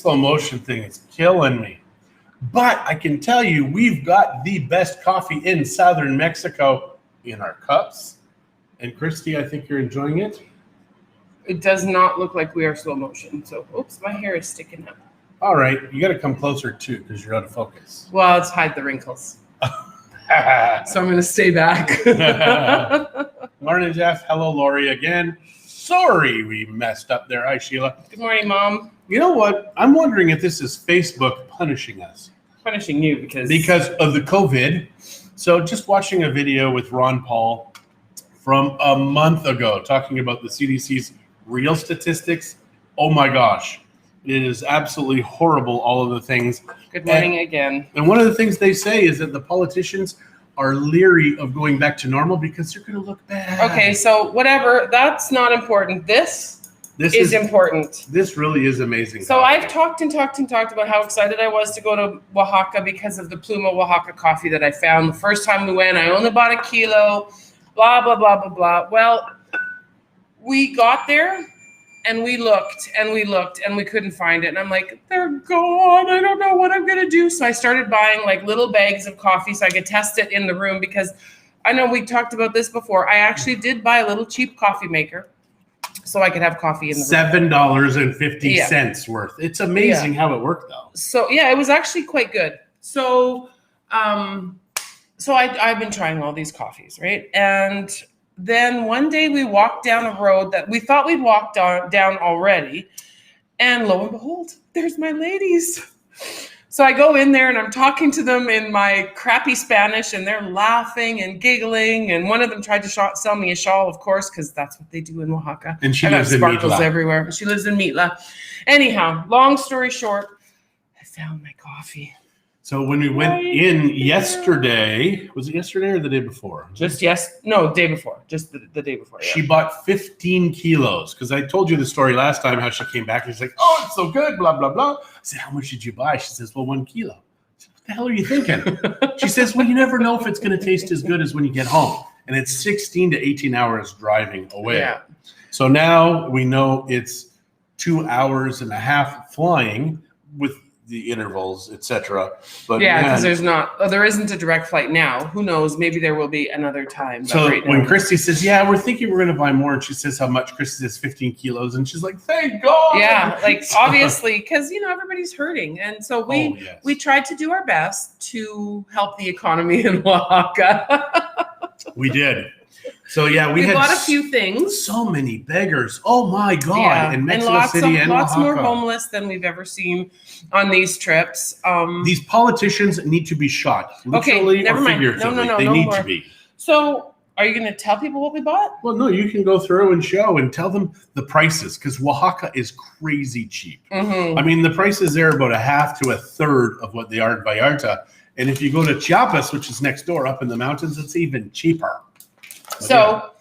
slow motion thing is killing me. But I can tell you, we've got the best coffee in southern Mexico in our cups. And Christie, I think you're enjoying it. It does not look like we are slow motion. So, oops, my hair is sticking up. All right, you got to come closer too because you're out of focus. Well, let's hide the wrinkles. So I'm going to stay back. Morning, Jeff. Hello, Lori again. Sorry we messed up there. Hi, Sheila. Good morning, Mom. You know what? I'm wondering if this is Facebook punishing us. Punishing you because of the COVID. So just watching a video with Ron Paul from a month ago talking about the CDC's real statistics. Oh my gosh. It is absolutely horrible, all of the things. Good morning again. And one of the things they say is that the politicians are leery of going back to normal because they're going to look bad. Okay, so whatever. That's not important. This is important. This really is amazing. So I've talked about how excited I was to go to Oaxaca because of the Pluma Oaxaca coffee that I found. The first time we went, I only bought a kilo, blah, blah, blah, blah, blah. Well, we got there and we looked and we couldn't find it. And I'm like, they're gone. I don't know what I'm going to do. So I started buying like little bags of coffee so I could test it in the room because I know we talked about this before. I actually did buy a little cheap coffee maker so I could have coffee in the room. $7.50 worth. It's amazing how it worked though. So yeah, it was actually quite good. So, I've been trying all these coffees, right? And then one day we walked down a road that we thought we'd walked down already. And lo and behold, there's my ladies. So I go in there and I'm talking to them in my crappy Spanish and they're laughing and giggling. And one of them tried to sell me a shawl, of course, because that's what they do in Oaxaca. And she lives in sparkles Mitla. everywhere. She lives in Mitla. Anyhow, long story short, I found my coffee. So when we went in yesterday, was it yesterday or the day before? Day before. Just the day before. Yeah. She bought 15 kilos because I told you the story last time how she came back and she's like, oh, it's so good, blah, blah, blah. I said, how much did you buy? She says, well, 1 kilo. I said, what the hell are you thinking? She says, well, you never know if it's going to taste as good as when you get home. And it's 16 to 18 hours driving away. Yeah. So now we know it's 2 hours and a half flying with the intervals, etc. But yeah, because there isn't a direct flight now. Who knows? Maybe there will be another time. So when Christie says, yeah, we're thinking we're going to buy more, and she says how much, Christie says 15 kilos, and she's like, thank God. Yeah, like obviously, because everybody's hurting, and so we tried to do our best to help the economy in Oaxaca. We did. So yeah, we had bought a few things. So many beggars. Oh my God! In Mexico City and lots Oaxaca. more homeless than we've ever seen on these trips. These politicians need to be shot, literally or figuratively. No, they need to be. So, are you going to tell people what we bought? Well, no, you can go through and show and tell them the prices because Oaxaca is crazy cheap. Mm-hmm. I mean, the prices there are about a half to a third of what they are in Vallarta, and if you go to Chiapas, which is next door up in the mountains, it's even cheaper. So,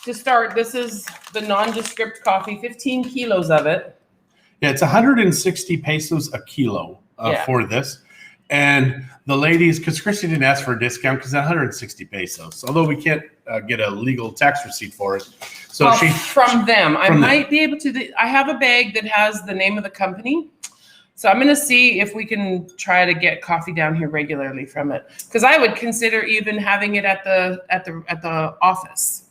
to start, this is the nondescript coffee, 15 kilos of it. Yeah, it's 160 pesos a kilo for this. And the ladies, because Christie didn't ask for a discount because it's 160 pesos, although we can't get a legal tax receipt for it. So from them. I might be able to. I have a bag that has the name of the company. So I'm going to see if we can try to get coffee down here regularly from it, because I would consider even having it at the office,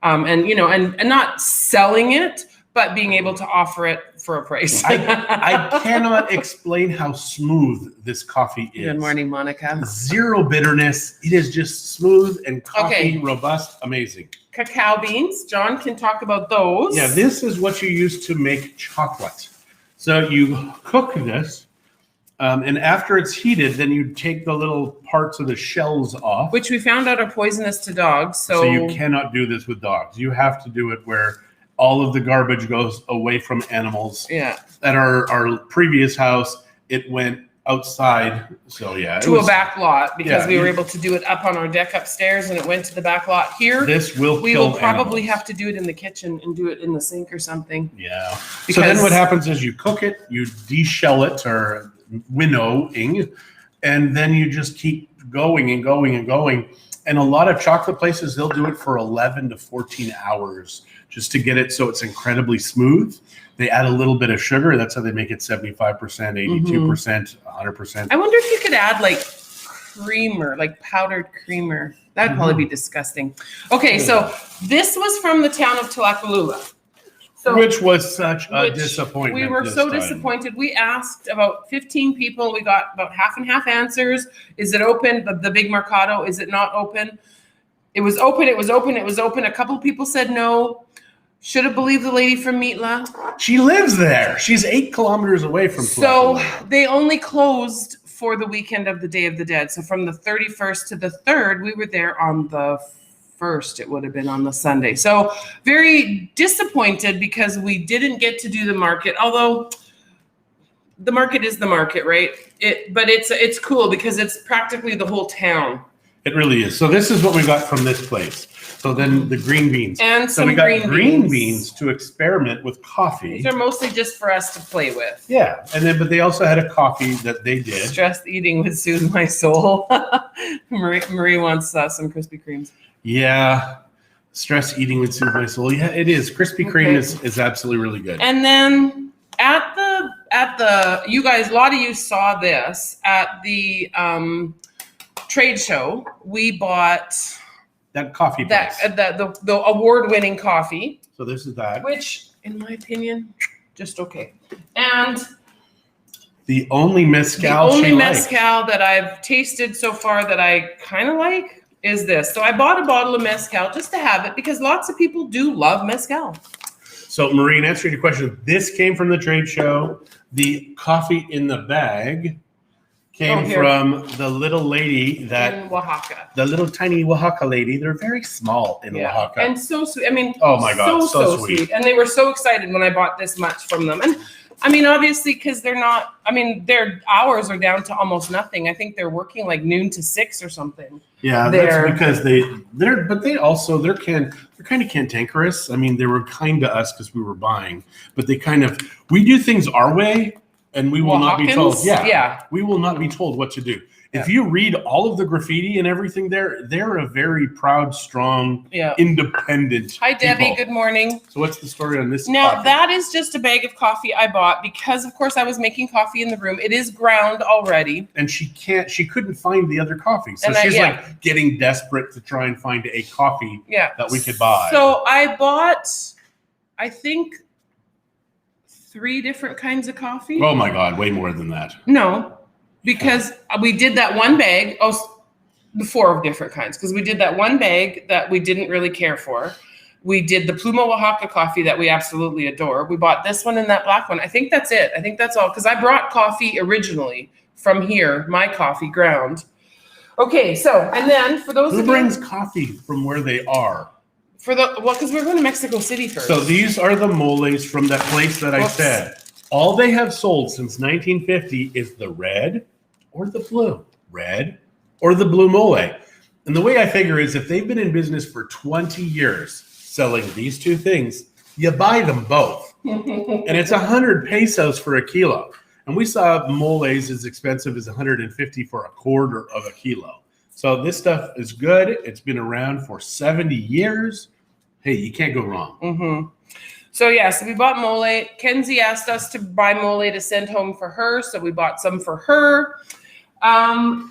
and not selling it, but being able to offer it for a price. I cannot explain how smooth this coffee is. Good morning, Monica. Zero bitterness. It is just smooth and coffee, robust, amazing. Cacao beans. John can talk about those. Yeah, this is what you use to make chocolate. So you cook this, and after it's heated, then you take the little parts of the shells off. Which we found out are poisonous to dogs. So you cannot do this with dogs. You have to do it where all of the garbage goes away from animals. Yeah. At our previous house, it went outside. So yeah. To a back lot, because we were able to do it up on our deck upstairs, and it went to the back lot here. We will probably have to do it in the kitchen and do it in the sink or something. Yeah. So then what happens is you cook it, you de-shell it, or winnowing, and then you just keep going and going and going. And a lot of chocolate places, they'll do it for 11 to 14 hours just to get it so it's incredibly smooth. They add a little bit of sugar. That's how they make it 75%, 82%, 100%. I wonder if you could add like creamer, like powdered creamer. That'd probably be disgusting. Okay, so this was from the town of Tlacolula. So, which was such a disappointment. We were so disappointed. We asked about 15 people. We got about half and half answers. Is it open? The big Mercado, is it not open? It was open. It was open. It was open. A couple of people said no. Should have believed the lady from Meatla. She lives there. She's 8 kilometers away from So they only closed for the weekend of the Day of the Dead. So from the 31st to the 3rd, we were there on the 1st. It would have been on the Sunday. So very disappointed because we didn't get to do the market. Although the market is the market, right? But it's cool because it's practically the whole town. It really is. So this is what we got from this place. So then the green beans. And so some we got green beans to experiment with coffee. These are mostly just for us to play with. Yeah. And then, but they also had a coffee that they did. Stress eating would soothe my soul. Marie wants some Krispy Kremes. Yeah. Stress eating would soothe my soul. Yeah, it is. Krispy Kreme is absolutely really good. And then at the you guys, a lot of you saw this at the trade show. We bought that coffee place. The award-winning coffee. So this is that. Which, in my opinion, just okay. And the only mezcal that I've tasted so far that I kind of like is this. So I bought a bottle of mezcal just to have it because lots of people do love mezcal. So Marie, in answer to your question, this came from the trade show. The coffee in the bag came from the little lady in Oaxaca. The little tiny Oaxaca lady. They're very small in Oaxaca. And so sweet. I mean, oh my God, so sweet. And they were so excited when I bought this much from them. And I mean, obviously, because they're not, I mean, their hours are down to almost nothing. I think they're working like noon to 6 or something. Yeah, that's because they're kind of cantankerous. I mean, they were kind to us because we were buying, but we do things our way. And we will not be told. Yeah. We will not be told what to do. Yeah. If you read all of the graffiti and everything they're a very proud, strong, independent Hi, Debbie. people. Good morning. So what's the story on this Now, coffee? that is just a bag of coffee I bought because, of course, I was making coffee in the room. It is ground already. And she couldn't find the other coffee. So she's like getting desperate to try and find a coffee that we could buy. So I bought, I think, 3 different kinds of coffee. Oh my God, way more than that. No, because we did that one bag, 4 different kinds, because we did that one bag that we didn't really care for. We did the Pluma Oaxaca coffee that we absolutely adore. We bought this one and that black one. I think that's it. I think that's all, because I brought coffee originally from here, my coffee ground. Okay, so, and then for those who brings coffee from where they are? Because we're going to Mexico City first. So these are the moles from that place that I said. All they have sold since 1950 is the red or the blue. Red or the blue mole. And the way I figure is if they've been in business for 20 years selling these 2 things, you buy them both. And it's 100 pesos for a kilo. And we saw moles as expensive as 150 for a quarter of a kilo. So this stuff is good. It's been around for 70 years. Hey, you can't go wrong. Mm-hmm. So we bought mole. Kenzie asked us to buy mole to send home for her, so we bought some for her.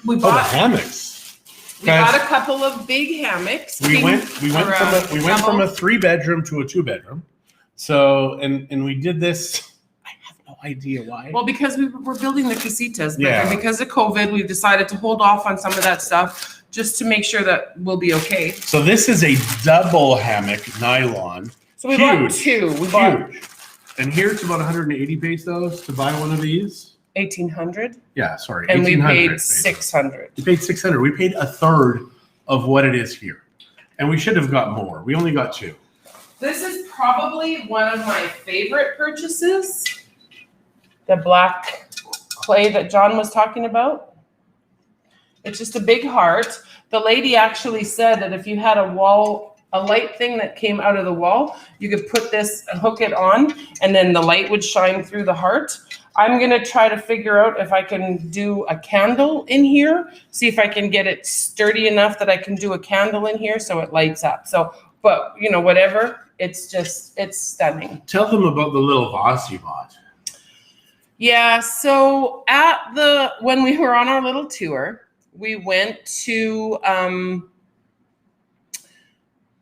We bought the hammocks. We got a couple of big hammocks. We went from a 3-bedroom to a 2-bedroom. So and we did this. I have no idea why. Well, because we're building the casitas, and because of COVID, we've decided to hold off on some of that stuff just to make sure that we'll be okay. So this is a double hammock nylon. So we bought 2. Huge. And here it's about 180 pesos to buy one of these. 1,800. Yeah, sorry. And we paid 600. We paid 600. We paid a third of what it is here, and we should have got more. We only got 2. This is probably one of my favorite purchases. The black clay that John was talking about. It's just a big heart. The lady actually said that if you had a light thing that came out of the wall, you could put this, hook it on, and then the light would shine through the heart. I'm going to try to figure out if I can do a candle in here, see if I can get it sturdy enough that I can do a candle in here so it lights up. So, but whatever, it's stunning. Tell them about the little vase you bought. Yeah, so when we were on our little tour, we went to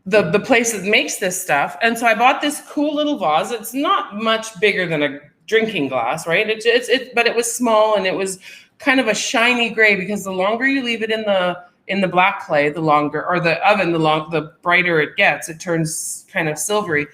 the place that makes this stuff. And so I bought this cool little vase. It's not much bigger than a drinking glass, right? But it was small, and it was kind of a shiny gray, because the longer you leave it in the black clay, the longer, or the oven, the brighter it gets. It turns kind of silvery.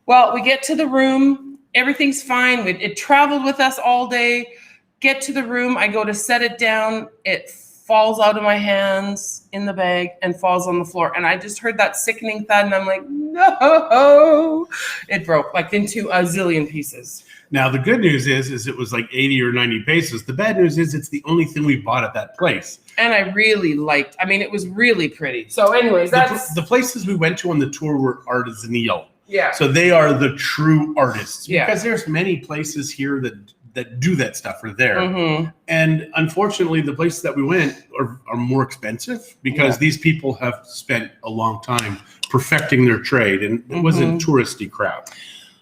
Well, we get to the room, everything's fine. It traveled with us all day. Get to the room, I go to set it down, it falls out of my hands in the bag and falls on the floor. And I just heard that sickening thud, and I'm like, no! It broke like into a zillion pieces. Now, the good news is it was like 80 or 90 pesos. The bad news is it's the only thing we bought at that place. And I really it was really pretty. So anyways, the places we went to on the tour were artisanal. Yeah. So they are the true artists. Yeah. Because there's many places here that do that stuff are there. Mm-hmm. And unfortunately, the places that we went are more expensive, because these people have spent a long time perfecting their trade, and it wasn't touristy crowd.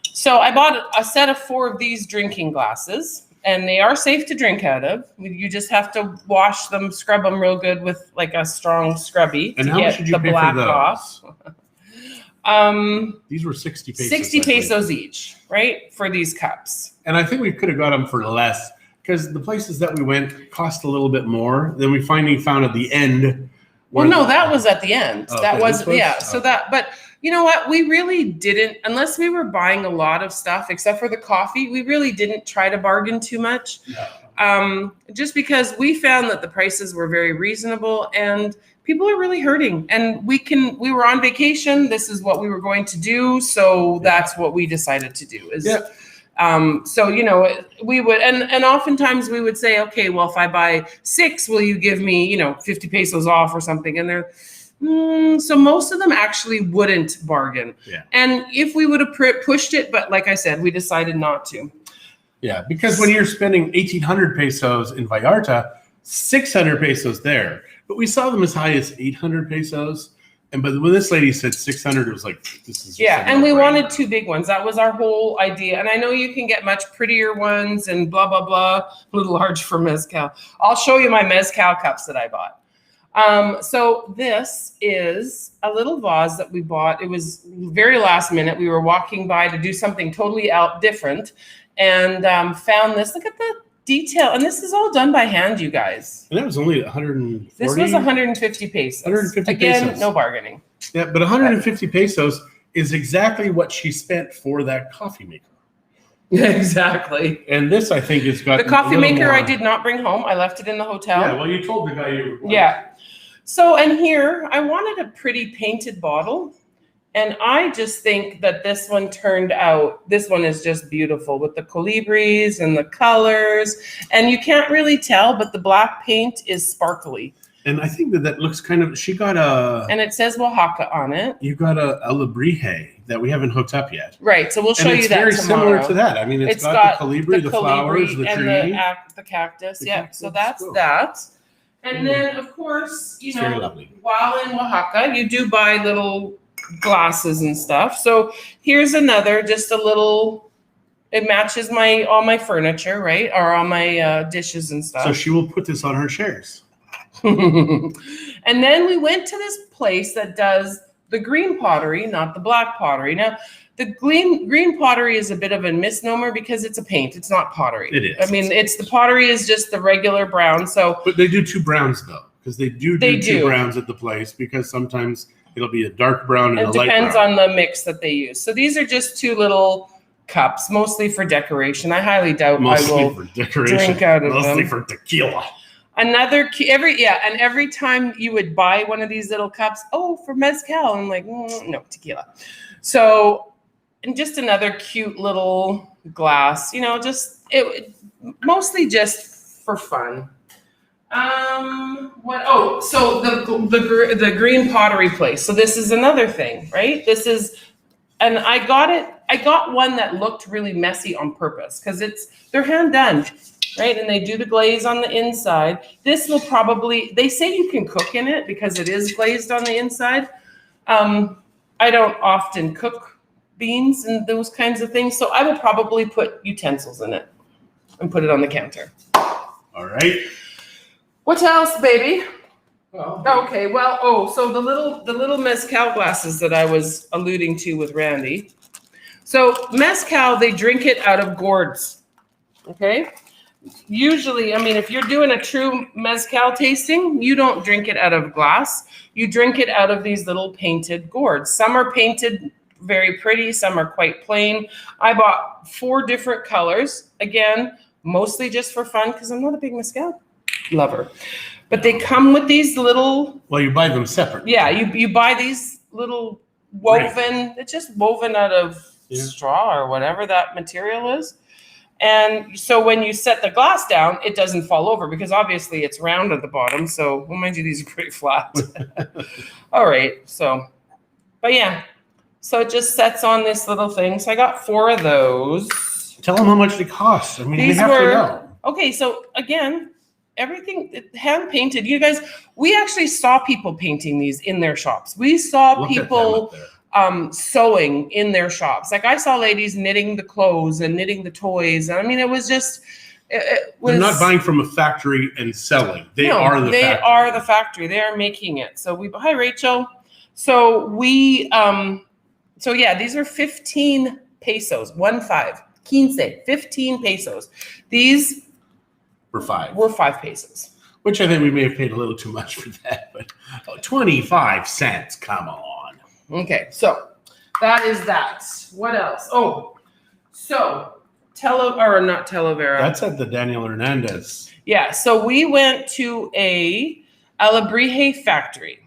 So I bought a set of 4 of these drinking glasses, and they are safe to drink out of. You just have to wash them, scrub them real good with like a strong scrubby to get the black off. These were 60 pesos. 60 pesos each, right? For these cups. And I think we could have got them for less, because the places that we went cost a little bit more than we finally found at the end. Well, no, that was at the end. Oh, that was. Oh. So but you know what? We really didn't, unless we were buying a lot of stuff, except for the coffee, we really didn't try to bargain too much. No. Just because we found that the prices were very reasonable, and people are really hurting, and we were on vacation. This is what we were going to do. So that's what we decided to do so, we would, and oftentimes we would say, okay, well, if I buy 6, will you give me, 50 pesos off or something? And they're, so most of them actually wouldn't bargain. Yeah. And if we would have pushed it, but like I said, we decided not to. Yeah, because when you're spending 1,800 pesos in Vallarta, 600 pesos there. But we saw them as high as 800 pesos. But when this lady said 600, it was like, this is just and we wanted 2 big ones. That was our whole idea. And I know you can get much prettier ones and blah, blah, blah, a little large for mezcal. I'll show you my mezcal cups that I bought. So this is a little vase that we bought. It was very last minute. We were walking by to do something totally different, and found this. Look at the detail. And this is all done by hand, you guys. And that was only 140? This was 150 pesos. 150 Again, pesos. No bargaining. Yeah, but 150 pesos is exactly what she spent for that coffee maker. Exactly. And this, I think, has got the coffee maker I did not bring home. I left it in the hotel. Yeah, well, you told the guy you were. Yeah. So, and here, I wanted a pretty painted bottle. And I just think that this one is just beautiful with the colibris and the colors. And you can't really tell, but the black paint is sparkly. And I think that looks kind of, she got a... And it says Oaxaca on it. You got a alebrije that we haven't hooked up yet. Right, so we'll show you that tomorrow. It's very similar to that. I mean, it's got the colibri, the flowers, the and tree. The cactus, so that's cool. That. And then, of course, while in Oaxaca, you do buy little glasses and stuff. So here's another, just a little, it matches all my furniture, right? Or all my dishes and stuff. So she will put this on her chairs. And then we went to this place that does the green pottery, not the black pottery. Now, the green pottery is a bit of a misnomer because it's a paint. It's not pottery. It is. I mean, the pottery is just the regular brown. So, but they do 2 browns though, because they do 2 browns at the place, because sometimes it'll be a dark brown and a light brown. It depends on the mix that they use. So these are just 2 little cups, mostly for decoration. I highly doubt I will drink out of them. Mostly for tequila. Every time you would buy one of these little cups, for mezcal, I'm like, no, tequila. So, and just another cute little glass, mostly just for fun. So the green pottery place. So this is another thing, right? And I got it I got one that looked really messy on purpose because they're hand done, right? And they do the glaze on the inside. This will probably, they say you can cook in it because it is glazed on the inside. I don't often cook beans and those kinds of things, so I will probably put utensils in it and put it on the counter. All right. What else, baby? Well, Okay, well, so the little mezcal glasses that I was alluding to with Randy. So mezcal, they drink it out of gourds, okay? Usually, I mean, if you're doing a true mezcal tasting, you don't drink it out of glass. You drink it out of these little painted gourds. Some are painted very pretty, some are quite plain. I bought 4 different colors, again, mostly just for fun because I'm not a big mezcal lover. But they come with these little... Well, you buy them separate. Yeah, you buy these little woven, it's just woven out of straw or whatever that material is. And so when you set the glass down, it doesn't fall over because obviously it's round at the bottom. So, well, mind you, these are pretty flat. All right, so, but yeah. So it just sets on this little thing. So I got 4 of those. Tell them how much they cost. I mean, These they have to know. Okay, so again, everything hand painted. You guys, we actually saw people painting these in their shops. We saw people sewing in their shops. Like I saw ladies knitting the clothes and knitting the toys. I mean, it was just, they're not buying from a factory and selling. They are the factory. They are the factory. They are making it. So hi, Rachel. So we, so yeah, these are 15 pesos, 15 pesos. These were 5. Were 5 pesos. Which I think we may have paid a little too much for that, but 25 cents, come on. Okay, so that is that. What else? Oh, so not Talavera. That's at the Daniel Hernandez. Yeah, so we went to a Alebrije factory.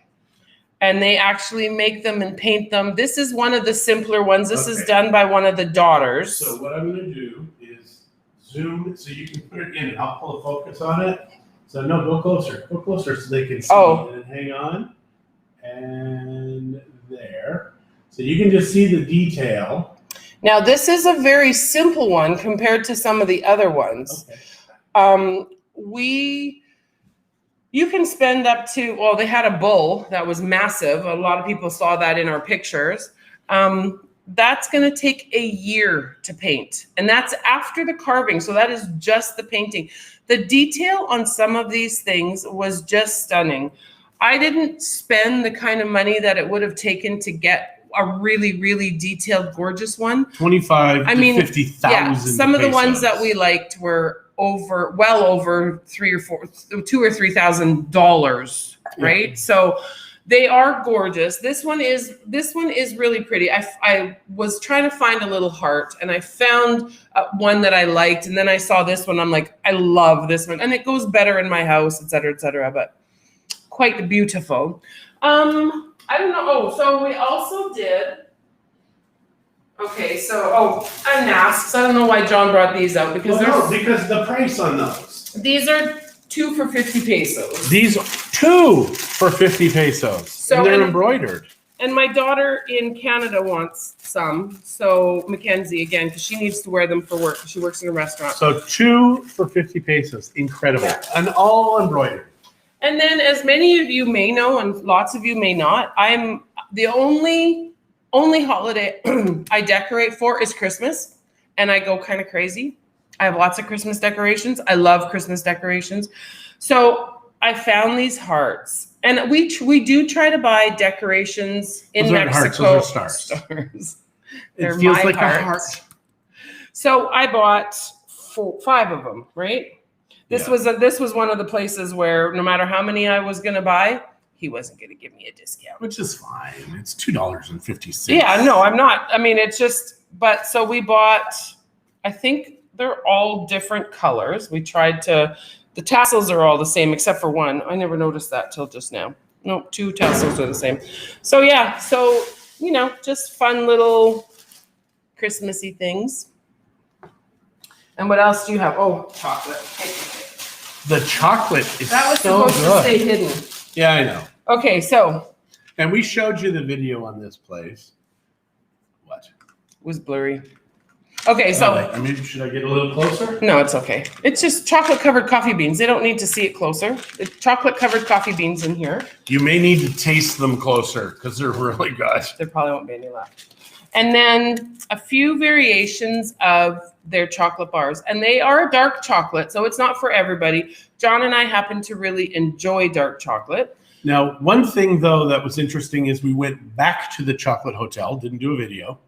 And they actually make them and paint them. This is one of the simpler ones. This is done by one of the daughters. So what I'm going to do is zoom so you can put it in. I'll pull a focus on it. So no, go closer so they can see. Oh. And hang on. And there. So you can just see the detail. Now this is a very simple one compared to some of the other ones. Okay. You can spend up to, well, they had a bull that was massive. A lot of people saw that in our pictures. That's going to take a year to paint. And that's after the carving. So that is just the painting. The detail on some of these things was just stunning. I didn't spend the kind of money that it would have taken to get a really, really detailed, gorgeous one. 25 to 50,000. Yeah, some of the ones that we liked were well over $2,000 or $3,000, right? So they are gorgeous. This one is really pretty. I was trying to find a little heart, and I found one that I liked, and then I saw this one. I'm like, I love this one, and it goes better in my house, et cetera, but quite beautiful. I don't know. Oh, so we also did. Okay, so and masks. I don't know why John brought these out because because the price on those. These are 2 for 50 pesos. These 2 for 50 pesos. So and they're embroidered. And my daughter in Canada wants some. So Mackenzie again, because she needs to wear them for work. She works in a restaurant. So 2 for 50 pesos. Incredible. Yeah. And all embroidered. And then, as many of you may know, and lots of you may not, I'm the only holiday I decorate for is Christmas, and I go kind of crazy. I have lots of Christmas decorations. I love Christmas decorations. So I found these hearts, and we do try to buy decorations in those Mexico. Hearts, those are stars. They're it feels my like heart. a heart. So I bought 5 of them, right? This was one of the places where no matter how many I was going to buy, he wasn't going to give me a discount. Which is fine. It's $2.50. Yeah, no, I'm not. I mean, it's just, but so we bought, I think they're all different colors. We tried to, the tassels are all the same except for one. I never noticed that till just now. No, 2 tassels are the same. So yeah, so, just fun little Christmassy things. And what else do you have? Oh, chocolate. The chocolate is that was so supposed good. to stay hidden. Yeah, I know. Okay, so. And we showed you the video on this place. What? was blurry. Okay, so I mean, should I get a little closer? no, it's okay. It's just chocolate covered coffee beans. They don't need to see it closer. It's chocolate covered coffee beans in here. You may need to taste them closer because they're really good. There probably won't be any left. And then a few variations of their chocolate bars. And they are dark chocolate, so it's not for everybody. John and I happen to really enjoy dark chocolate. Now, one thing, though, that was interesting is we went back to the chocolate hotel, didn't do a video,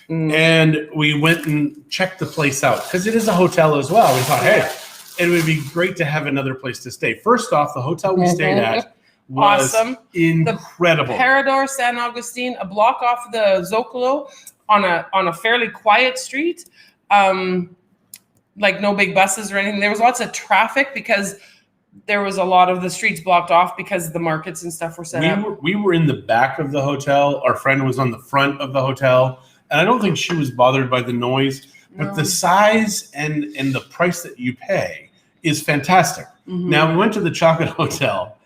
and we went and checked the place out because it is a hotel as well. We thought, hey, it would be great to have another place to stay. First off, the hotel we stayed at was awesome. Incredible. The Parador San Agustin, a block off the Zocalo on a fairly quiet street. Like no big buses or anything. There was lots of traffic because there was a lot of the streets blocked off because the markets and stuff were set up. We were in the back of the hotel. Our friend was on the front of the hotel. And I don't think she was bothered by the noise. But the size and the price that you pay is fantastic. Now, we went to the chocolate hotel.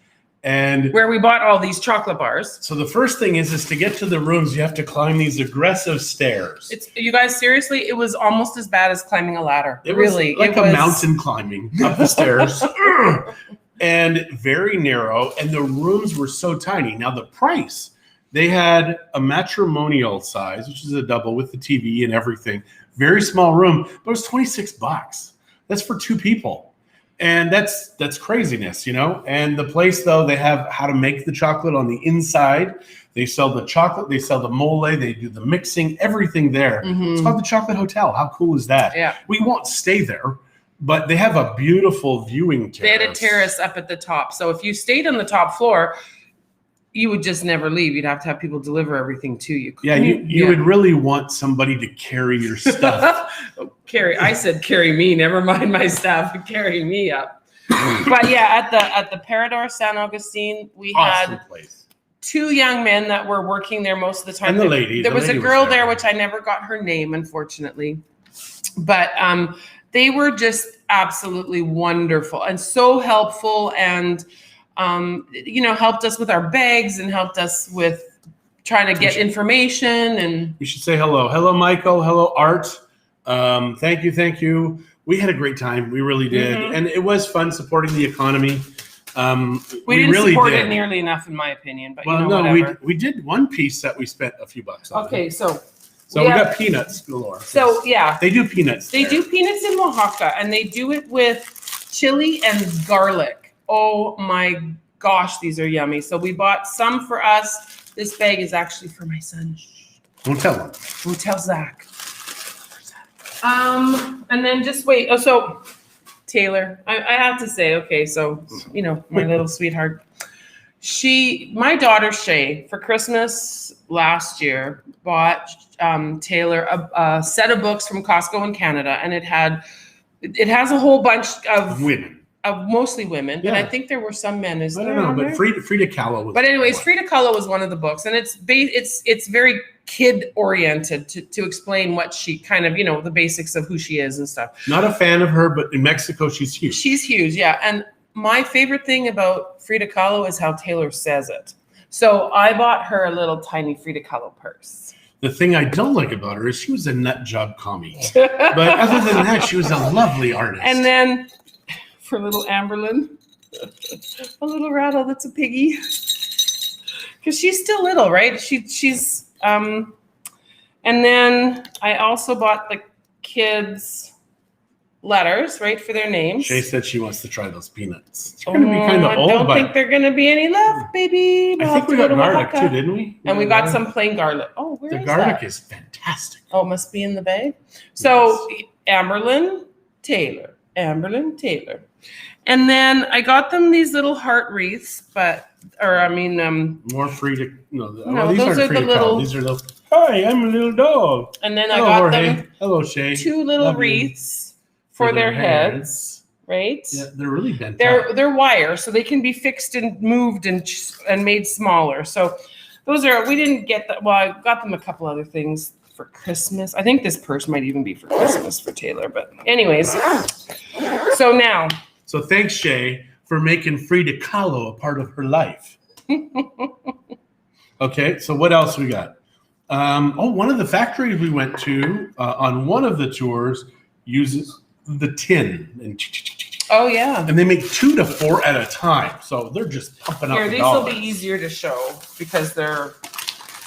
And where we bought all these chocolate bars. So the first thing is to get to the rooms, you have to climb these aggressive stairs. You guys, seriously, it was almost as bad as climbing a ladder. It was like a mountain climbing up the stairs. And very narrow. And the rooms were so tiny. Now the price, they had a matrimonial size, which is a double with the TV and everything. Very small room, but it was $26. That's for two people. And that's craziness, you know? And the place, though, they have how to make the chocolate on the inside. They sell the chocolate, they sell the mole, they do the mixing, everything there. It's called the Chocolate Hotel. How cool is that? Yeah. We won't stay there, but they have a beautiful viewing terrace. They had a terrace up at the top. So if you stayed on the top floor, you would just never leave. You'd have to have people deliver everything to you. Yeah, you would really want somebody to carry your stuff. I said carry me, never mind my stuff, carry me up. But yeah, at the Parador San Agustin, we had two young men that were working there most of the time. And the lady. There was a girl there, which I never got her name, unfortunately. But they were just absolutely wonderful and so helpful, and helped us with our bags and helped us with trying to get information. And you should say hello. Hello, Michael. Hello, Art. Thank you. We had a great time. We really did. And it was fun supporting the economy. We didn't really support it nearly enough, in my opinion. But whatever. We did one piece that we spent a few bucks on. Okay, so we got peanuts galore. So yeah. They do peanuts. They do peanuts in Oaxaca, and they do it with chili and garlic. Oh my gosh, these are yummy. So we bought some for us. This bag is actually for my son. Don't tell him. Don't tell Zach. And then just wait. Oh, so Taylor, I have to say, okay, so, my little sweetheart, my daughter Shay, for Christmas last year, bought Taylor a set of books from Costco in Canada, and it has a whole bunch of women. Mostly women, but I think there were some men. I don't know, but Frida Kahlo was. But anyways, Frida Kahlo was one of the books, and it's very kid oriented to explain what she kind of, the basics of who she is and stuff. Not a fan of her, but in Mexico she's huge. She's huge, yeah. And my favorite thing about Frida Kahlo is how Taylor says it. So I bought her a little tiny Frida Kahlo purse. The thing I don't like about her is she was a nut job commie, but other than that, she was a lovely artist. And then. For little Amberlyn, a little rattle that's a piggy, because she's still little, right? She's and then I also bought the kids letters, right, for their names. Shay said she wants to try those peanuts. They're going to be kind of old. I don't think they're going to be any left, baby. I think we got garlic too, didn't we? And we got some plain garlic. Oh, where is that? The garlic is fantastic. Oh, it must be in the bag. So Amberlyn Taylor. And then I got them these little heart wreaths, more Frida. No, these those aren't are Frida the little. Kahlo. These are those. Hi, I'm a little dog. And then I got them. Hello, Shay. Two little wreaths for their heads, right? Yeah, they're really bent. They're wire, so they can be fixed and moved and made smaller. So those are. We didn't get that. Well, I got them a couple other things for Christmas. I think this purse might even be for Christmas for Taylor. But anyways, so now. So thanks, Shay, for making Frida Kahlo a part of her life. Okay, so what else we got? One of the factories we went to on one of the tours uses the tin and And they make 2 to 4 at a time, so they're just pumping up. Here, these will be easier to show because they're.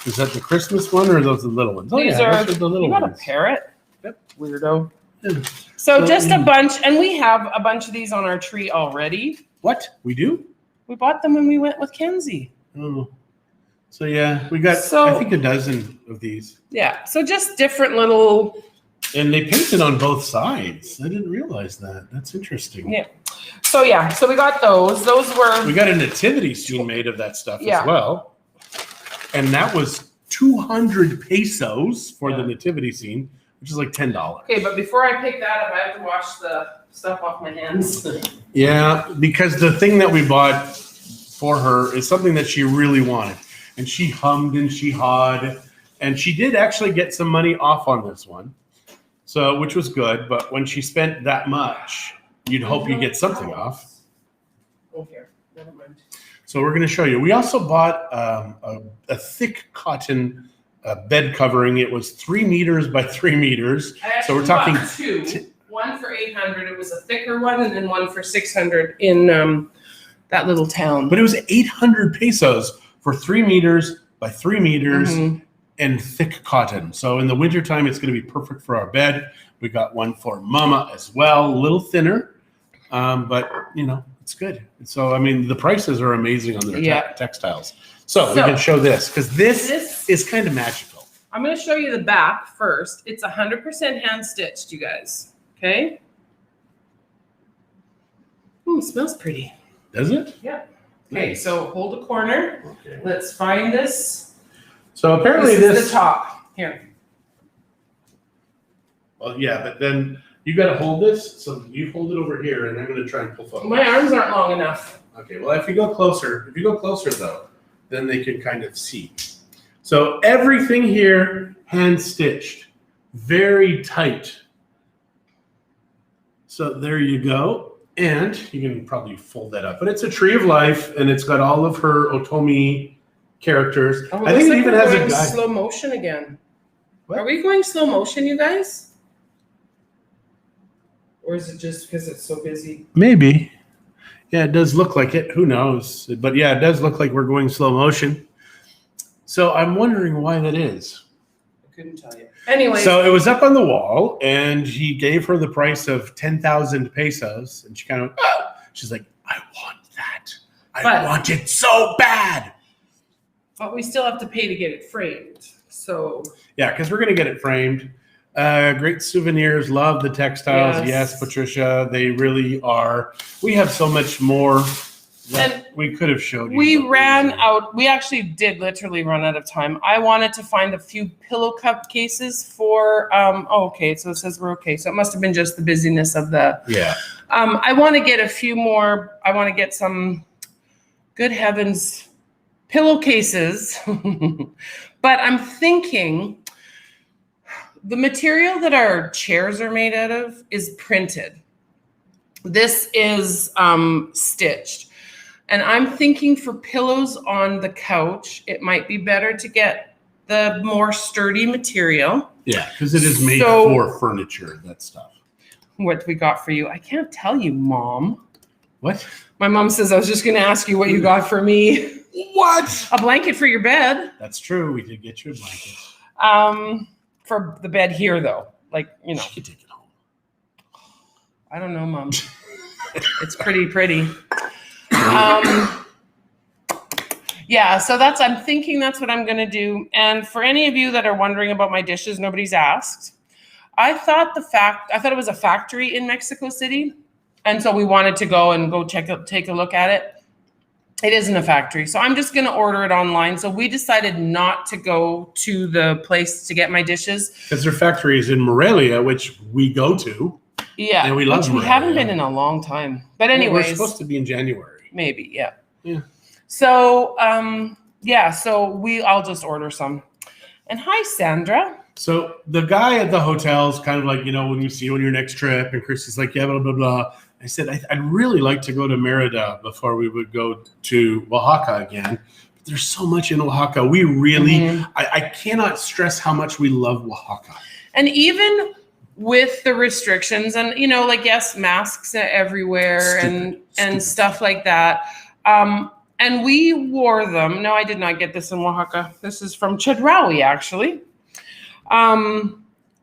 Is that the Christmas one or are those the little ones? These are those the little you got ones. a parrot? Yep. Weirdo. Yeah. So just a bunch, and we have a bunch of these on our tree already. What? We do? We bought them when we went with Kenzie. Oh. So yeah, we got I think a dozen of these. Yeah. So just different little. And they painted on both sides. I didn't realize that. That's interesting. Yeah. So we got those. Those were. We got a nativity scene made of that stuff as well. And that was 200 pesos for the nativity scene, which is like $10. Okay, but before I pick that up, I have to wash the stuff off my hands. Yeah, because the thing that we bought for her is something that she really wanted. And she hummed and she hawed. And she did actually get some money off on this one. So, which was good, but when she spent that much, you'd hope you get something off. Oh, here, never mind. So we're going to show you. We also bought a thick cotton bed covering. It was 3 meters by 3 meters. So we're talking two. One for $800. It was a thicker one, and then one for $600 in that little town. But it was 800 pesos for 3 meters by 3 meters. And thick cotton. So in the wintertime, it's going to be perfect for our bed. We got one for Mama as well, a little thinner, but it's good. So, I mean, the prices are amazing on their textiles. So we can show this because this is kind of magical. I'm going to show you the back first. It's 100% hand stitched, you guys. Okay. It smells pretty. Does it? Yeah. Okay, nice. So hold a corner. Okay. Let's find this. So apparently this is the top here. Well, yeah, but then you got to hold this. So you hold it over here, and I'm going to try and pull forward. My arms aren't long enough. Okay. Well, if you go closer though, then they can kind of see. So everything here hand stitched, very tight. So there you go, and you can probably fold that up. But it's a tree of life, and it's got all of her Otomi characters. Oh, I think it even has a guy. Slow motion again. What? Are we going slow motion, you guys? Or is it just because it's so busy? Maybe. Yeah, it does look like it. Who knows? But yeah, it does look like we're going slow motion. So I'm wondering why that is. I couldn't tell you. Anyway. So it was up on the wall, and he gave her the price of 10,000 pesos, and she kind of, she's like, I want that. I want it so bad. But we still have to pay to get it framed. So yeah, because we're going to get it framed. Great souvenirs. Love the textiles. Yes, Patricia, they really are. We have so much more that we could have showed you. We ran out. We actually did literally run out of time. I wanted to find a few pillow cup cases for. Okay. So it says we're okay. So it must have been just the busyness of the. Yeah. I want to get a few more. I want to get some. Good heavens. Pillowcases, but I'm thinking the material that our chairs are made out of is printed. This is stitched. And I'm thinking for pillows on the couch, it might be better to get the more sturdy material. Yeah, because it is made for furniture, that stuff. What we got for you. I can't tell you, Mom. What? My mom says I was just going to ask you what you got for me. What? A blanket for your bed. That's true. We did get you a blanket. For the bed here, though. Like, you can take it home. I don't know, Mom. It's pretty. Yeah, so I'm thinking that's what I'm going to do. And for any of you that are wondering about my dishes, nobody's asked. I thought it was a factory in Mexico City. And so we wanted to go take a look at it. It isn't a factory. So I'm just going to order it online. So we decided not to go to the place to get my dishes. Because their factory is in Morelia, which we go to. Yeah. And we love Morelia. We haven't been in a long time. But anyways. We're supposed to be in January. Maybe, yeah. Yeah. So, I'll just order some. And hi, Sandra. So the guy at the hotel is kind of like, when you see you on your next trip, and Christie's like, yeah, blah, blah, blah. I said, I'd really like to go to Merida before we would go to Oaxaca again, There's so much in Oaxaca. We really, Mm-hmm. I cannot stress how much we love Oaxaca. And even with the restrictions and, like, yes, masks everywhere and stuff like that. And we wore them. No, I did not get this in Oaxaca. This is from Chedraui, actually.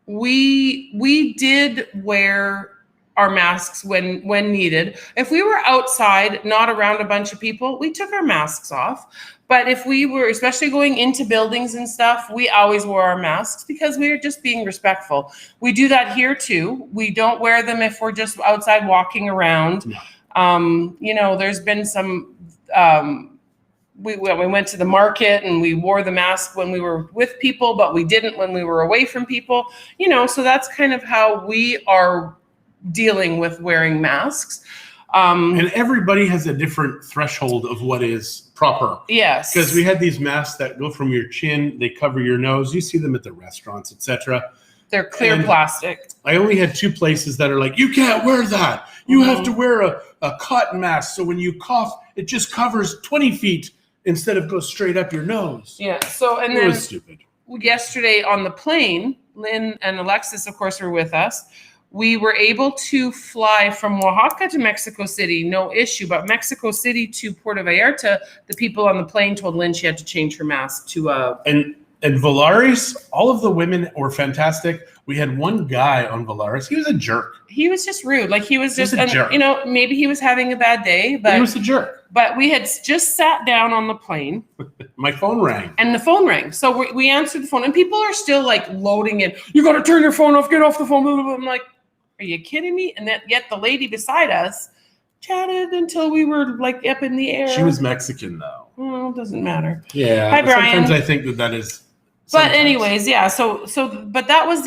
We did wear our masks when needed. If we were outside, not around a bunch of people, we took our masks off. But if we were, especially going into buildings and stuff, we always wore our masks because we are just being respectful. We do that here too. We don't wear them if we're just outside walking around. No. There's been some, we went to the market and we wore the mask when we were with people, but we didn't when we were away from people, so that's kind of how we are dealing with wearing masks. And everybody has a different threshold of what is proper. Yes. Because we had these masks that go from your chin, they cover your nose. You see them at the restaurants, etc. They're clear plastic. I only had 2 places that are like, you can't wear that. You have to wear a cotton mask. So when you cough, it just covers 20 feet instead of go straight up your nose. Yeah. So, and it then was stupid. Yesterday on the plane, Lynn and Alexis, of course, were with us. We were able to fly from Oaxaca to Mexico City, no issue. But Mexico City to Puerto Vallarta, the people on the plane told Lynn she had to change her mask to And Valaris, all of the women were fantastic. We had one guy on Valaris. He was a jerk. He was just rude. Like he was just, a jerk. Maybe he was having a bad day, but he was a jerk. But we had just sat down on the plane. My phone rang. And the phone rang. So we answered the phone, and people are still like loading in. You got to turn your phone off. Get off the phone. Blah, blah, blah. I'm like, are you kidding me? And yet the lady beside us chatted until we were like up in the air. She was Mexican though. Well, it doesn't matter. Yeah. Hi, Brian. Sometimes I think that is. But anyways, yeah. But that was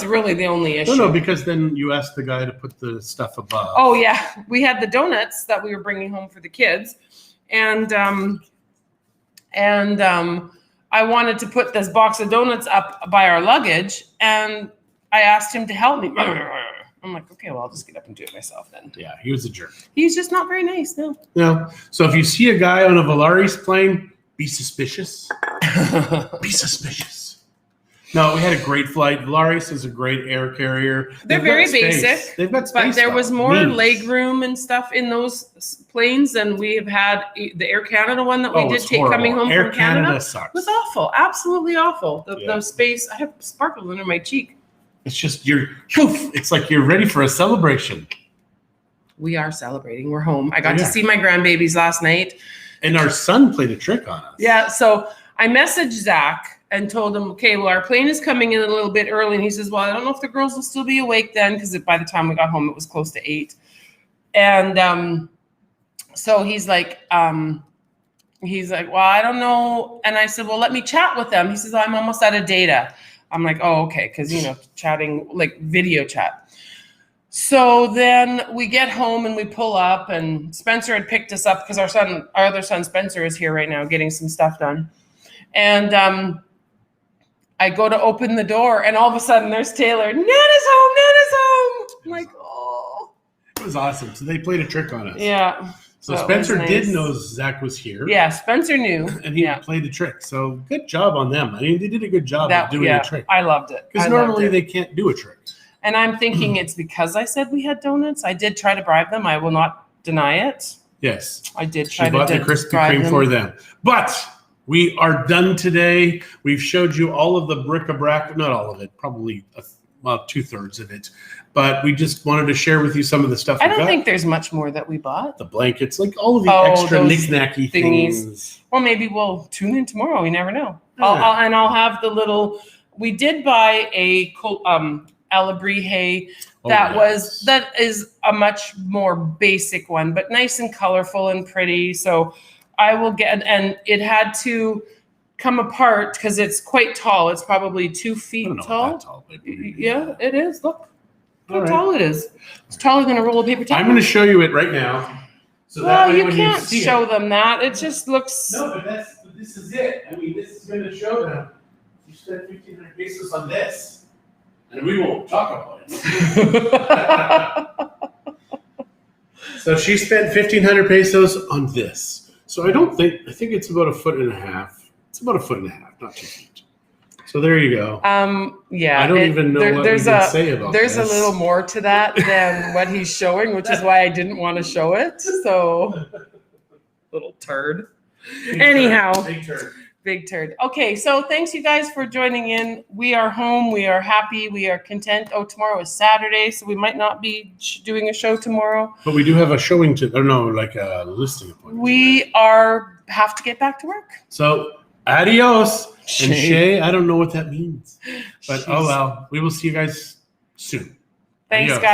really the only issue. No, because then you asked the guy to put the stuff above. Oh yeah, we had the donuts that we were bringing home for the kids, and I wanted to put this box of donuts up by our luggage, and I asked him to help me. I'm like, okay, well, I'll just get up and do it myself then. Yeah, he was a jerk. He's just not very nice, no. No. So if you see a guy on a Valaris plane, be suspicious. Be suspicious. No, we had a great flight. Valaris is a great air carrier. They're very basic. They've got space. But there was more leg room and stuff in those planes than we have had. The Air Canada one that we did take horrible. coming home Air from Canada Canada sucks. was awful. Absolutely awful. The space, I have sparkles under my cheek. It's just poof. It's like you're ready for a celebration. We are celebrating. We're home. I got to see my grandbabies last night. And our son played a trick on us. Yeah, so I messaged Zach and told him, okay, well, our plane is coming in a little bit early. And he says, well, I don't know if the girls will still be awake then, because by the time we got home, it was close to 8. And so he's like, well, I don't know. And I said, well, let me chat with them. He says, I'm almost out of data. I'm like, oh, okay, because, chatting, like video chat. So then we get home and we pull up, and Spencer had picked us up because our other son Spencer is here right now getting some stuff done. And I go to open the door, and all of a sudden there's Taylor. Nana's home. I'm like, oh. It was awesome. So they played a trick on us. Yeah. So Spencer did know Zach was here. Yeah, Spencer knew. And he played the trick. So good job on them. I mean, they did a good job of doing a trick. I loved it. Because normally they can't do a trick. And I'm thinking it's because I said we had donuts. I did try to bribe them. I will not deny it. Yes. I did try to bribe them. She bought the Krispy Kreme for them. But we are done today. We've showed you all of the bric-a-brac. Not all of it. Probably 2/3 of it. But we just wanted to share with you some of the stuff we got. I don't think there's much more that we bought. The blankets, like all of the extra knick-knacky things. Well, maybe we'll tune in tomorrow. You never know. I'll have the little. We did buy a Alabrije that is a much more basic one, but nice and colorful and pretty. So I will get, and it had to come apart because it's quite tall. It's probably 2 feet tall. Yeah, it is. Look how tall it is. It's taller than a roll of paper towel. I'm going to show you it right now. So you can't show them that. It just looks. No, but this is it. I mean, this is going to show them. You spent 1,500 pesos on this. And we won't talk about it. So she spent 1,500 pesos on this. So I think it's about 1.5 feet. It's about 1.5 feet, not 2 feet. So there you go. Yeah. I don't even know what we can say about There's this. a little more to that than what he's showing, which is why I didn't want to show it. So, little turd. Anyhow. Big turd. Big turd. Okay, so thanks you guys for joining in. We are home. We are happy. We are content. Oh, tomorrow is Saturday, so we might not be doing a show tomorrow. But we do have a showing like a listing appointment. We have to get back to work. So adios. Shay. And Shay, I don't know what that means. But Jeez. oh well. We will see you guys soon. Thanks, Adios. guys.